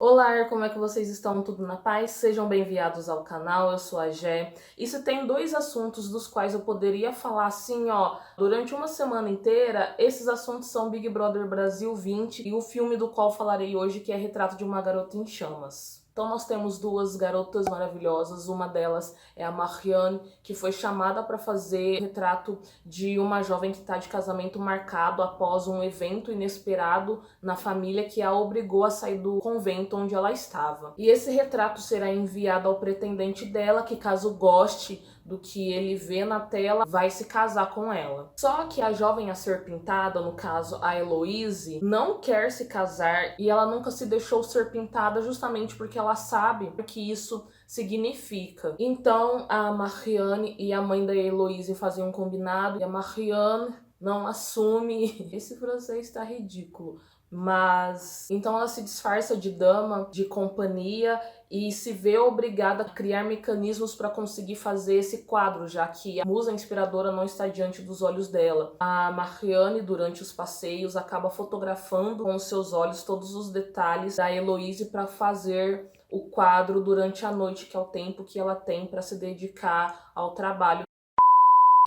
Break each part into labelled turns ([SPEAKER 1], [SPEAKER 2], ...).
[SPEAKER 1] Olá, como é que vocês estão? Tudo na paz? Sejam bem-vindos ao canal, eu sou a Gé. E se tem dois assuntos dos quais eu poderia falar assim, ó, durante uma semana inteira, esses assuntos são Big Brother Brasil 20 e o filme do qual falarei hoje, que é Retrato de uma Garota em Chamas. Então nós temos duas garotas maravilhosas, uma delas é a Marianne, que foi chamada para fazer retrato de uma jovem que está de casamento marcado após um evento inesperado na família que a obrigou a sair do convento onde ela estava. E esse retrato será enviado ao pretendente dela, que caso goste do que ele vê na tela, vai se casar com ela. Só que a jovem a ser pintada, no caso a Heloise, não quer se casar e ela nunca se deixou ser pintada justamente porque ela sabe o que isso significa. Então a Marianne e a mãe da Heloise faziam um combinado e a Marianne não assume. Esse francês tá ridículo. Mas então ela se disfarça de dama de companhia e se vê obrigada a criar mecanismos para conseguir fazer esse quadro, já que a musa inspiradora não está diante dos olhos dela. A Marianne, durante os passeios, acaba fotografando com os seus olhos todos os detalhes da Heloise para fazer o quadro durante a noite, que é o tempo que ela tem para se dedicar ao trabalho.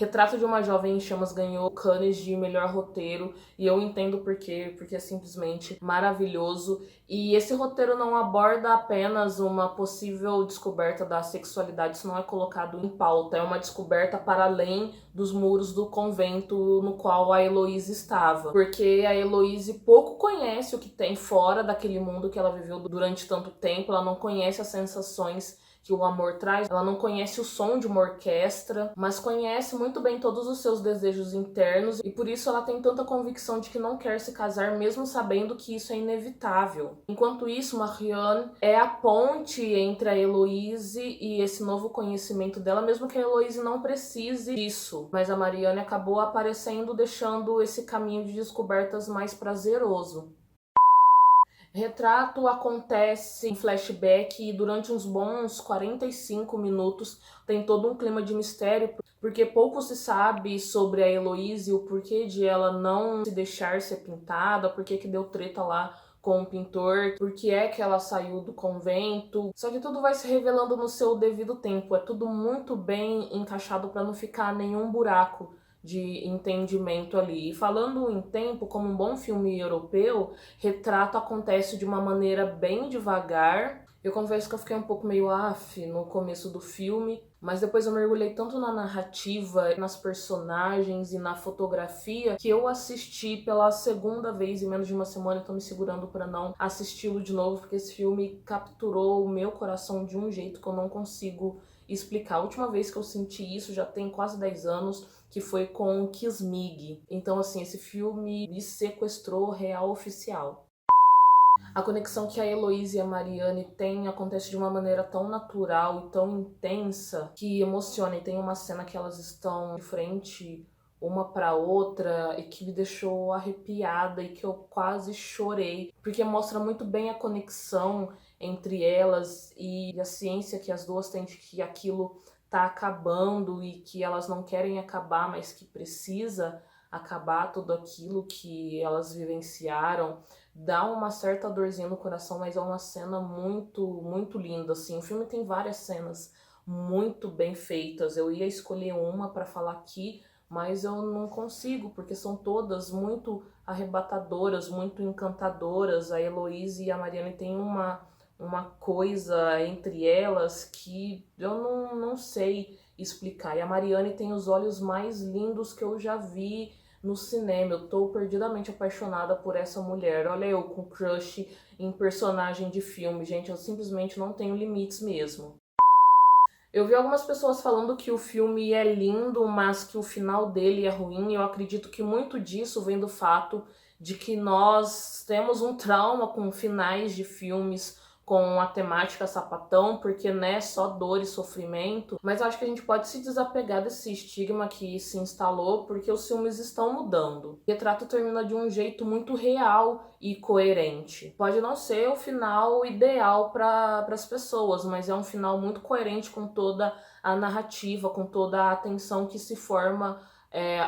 [SPEAKER 1] Retrato de uma Jovem em Chamas ganhou o Cannes de melhor roteiro e eu entendo por quê, porque é simplesmente maravilhoso. E esse roteiro não aborda apenas uma possível descoberta da sexualidade, isso não é colocado em pauta, é uma descoberta para além dos muros do convento no qual a Heloise estava. Porque a Heloise pouco conhece o que tem fora daquele mundo que ela viveu durante tanto tempo, ela não conhece as sensações que o amor traz, ela não conhece o som de uma orquestra, mas conhece muito bem todos os seus desejos internos e por isso ela tem tanta convicção de que não quer se casar mesmo sabendo que isso é inevitável. Enquanto isso, Marianne é a ponte entre a Heloise e esse novo conhecimento dela, mesmo que a Heloise não precise disso, mas a Marianne acabou aparecendo, deixando esse caminho de descobertas mais prazeroso. Retrato acontece em flashback e durante uns bons 45 minutos tem todo um clima de mistério, porque pouco se sabe sobre a Heloise, o porquê de ela não se deixar ser pintada, porquê que deu treta lá com o pintor, por que é que ela saiu do convento. Só que tudo vai se revelando no seu devido tempo, é tudo muito bem encaixado para não ficar nenhum buraco de entendimento ali. E falando em tempo, como um bom filme europeu, Retrato acontece de uma maneira bem devagar. Eu confesso que eu fiquei um pouco meio no começo do filme, mas depois eu mergulhei tanto na narrativa, nas personagens e na fotografia que eu assisti pela segunda vez em menos de uma semana e tô me segurando para não assisti-lo de novo, porque esse filme capturou o meu coração de um jeito que eu não consigo explicar. A última vez que eu senti isso já tem quase 10 anos, que foi com Kismig. Então, assim, esse filme me sequestrou real oficial. A conexão que a Heloise e a Marianne têm acontece de uma maneira tão natural e tão intensa que emociona. E tem uma cena que elas estão de frente uma para outra e que me deixou arrepiada e que eu quase chorei, porque mostra muito bem a conexão entre elas e a ciência que as duas têm de que aquilo tá acabando e que elas não querem acabar, mas que precisa acabar tudo aquilo que elas vivenciaram. Dá uma certa dorzinha no coração, mas é uma cena muito linda, assim. O filme tem várias cenas muito bem feitas. Eu ia escolher uma para falar aqui, mas eu não consigo, porque são todas muito arrebatadoras, muito encantadoras. A Heloise e a Marianne têm uma coisa entre elas que eu não sei explicar. E a Marianne tem os olhos mais lindos que eu já vi no cinema. Eu tô perdidamente apaixonada por essa mulher. Olha eu com crush em personagem de filme, gente, eu simplesmente não tenho limites mesmo. Eu vi algumas pessoas falando que o filme é lindo, mas que o final dele é ruim. Eu acredito que muito disso vem do fato de que nós temos um trauma com finais de filmes com a temática sapatão, porque né, só dor e sofrimento. Mas eu acho que a gente pode se desapegar desse estigma que se instalou, porque os filmes estão mudando. O Retrato termina de um jeito muito real e coerente. Pode não ser o final ideal para as pessoas, mas é um final muito coerente com toda a narrativa, com toda a atenção que se forma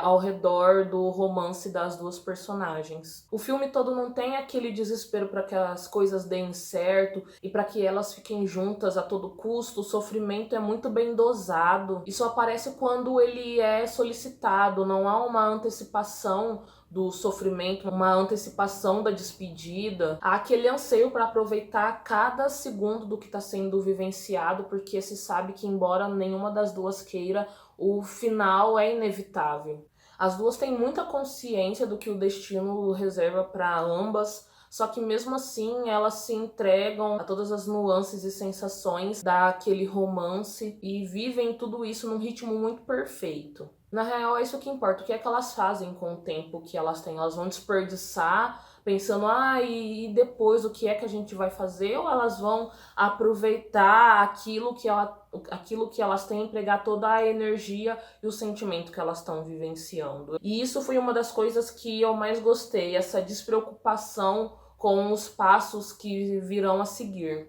[SPEAKER 1] ao redor do romance das duas personagens. O filme todo não tem aquele desespero para que as coisas deem certo e para que elas fiquem juntas a todo custo. O sofrimento é muito bem dosado. Isso aparece quando ele é solicitado, não há uma antecipação do sofrimento, uma antecipação da despedida. Há aquele anseio para aproveitar cada segundo do que está sendo vivenciado, porque se sabe que, embora nenhuma das duas queira, o final é inevitável. As duas têm muita consciência do que o destino reserva para ambas, só que mesmo assim elas se entregam a todas as nuances e sensações daquele romance e vivem tudo isso num ritmo muito perfeito. Na real, é isso que importa. O que é que elas fazem com o tempo que elas têm? Elas vão desperdiçar pensando, e depois o que é que a gente vai fazer? Ou elas vão aproveitar aquilo que elas têm, empregar toda a energia e o sentimento que elas estão vivenciando? E isso foi uma das coisas que eu mais gostei, essa despreocupação com os passos que virão a seguir.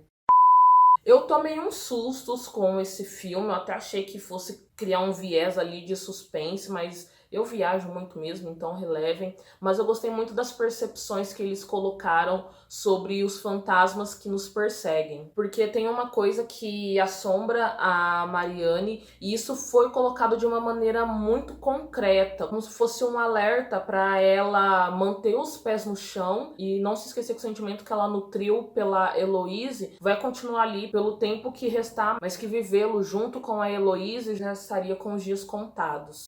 [SPEAKER 1] Eu tomei uns sustos com esse filme, eu até achei que fosse criar um viés ali de suspense, mas eu viajo muito mesmo, então relevem. Mas eu gostei muito das percepções que eles colocaram sobre os fantasmas que nos perseguem. Porque tem uma coisa que assombra a Mariane, e isso foi colocado de uma maneira muito concreta, como se fosse um alerta para ela manter os pés no chão e não se esquecer que o sentimento que ela nutriu pela Heloise vai continuar ali pelo tempo que restar, mas que vivê-lo junto com a Heloise já estaria com os dias contados.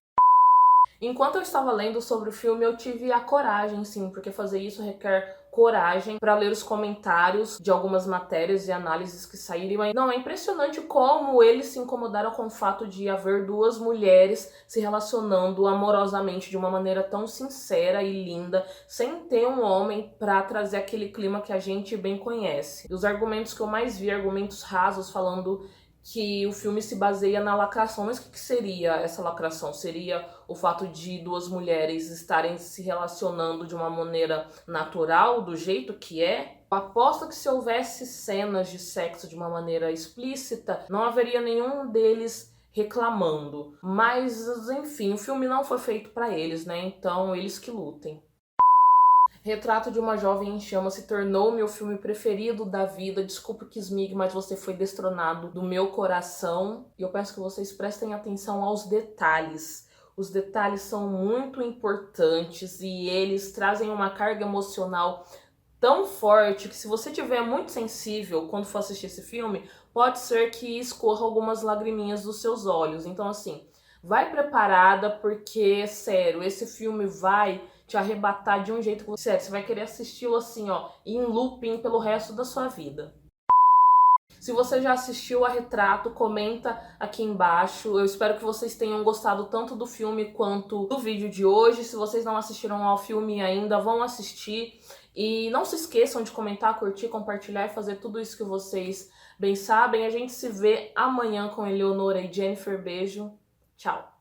[SPEAKER 1] Enquanto eu estava lendo sobre o filme, eu tive a coragem, sim, porque fazer isso requer coragem para ler os comentários de algumas matérias e análises que saíram. Não, é impressionante como eles se incomodaram com o fato de haver duas mulheres se relacionando amorosamente de uma maneira tão sincera e linda, sem ter um homem para trazer aquele clima que a gente bem conhece. E os argumentos que eu mais vi, argumentos rasos falando que o filme se baseia na lacração. Mas o que seria essa lacração? Seria o fato de duas mulheres estarem se relacionando de uma maneira natural, do jeito que é? Eu aposto que se houvesse cenas de sexo de uma maneira explícita, não haveria nenhum deles reclamando. Mas, enfim, o filme não foi feito para eles, né? Então, eles que lutem. Retrato de uma Jovem em Chamas se tornou meu filme preferido da vida. Desculpa, Kismig, mas você foi destronado do meu coração. E eu peço que vocês prestem atenção aos detalhes. Os detalhes são muito importantes e eles trazem uma carga emocional tão forte que, se você tiver muito sensível quando for assistir esse filme, pode ser que escorra algumas lagriminhas dos seus olhos. Então, assim, vai preparada, porque, sério, esse filme vai te arrebatar de um jeito que você, sério, você vai querer assisti-lo assim, ó, em looping pelo resto da sua vida. Se você já assistiu a Retrato, comenta aqui embaixo. Eu espero que vocês tenham gostado tanto do filme quanto do vídeo de hoje. Se vocês não assistiram ao filme ainda, vão assistir. E não se esqueçam de comentar, curtir, compartilhar e fazer tudo isso que vocês bem sabem. A gente se vê amanhã com Eleonora e Jennifer. Beijo. Tchau.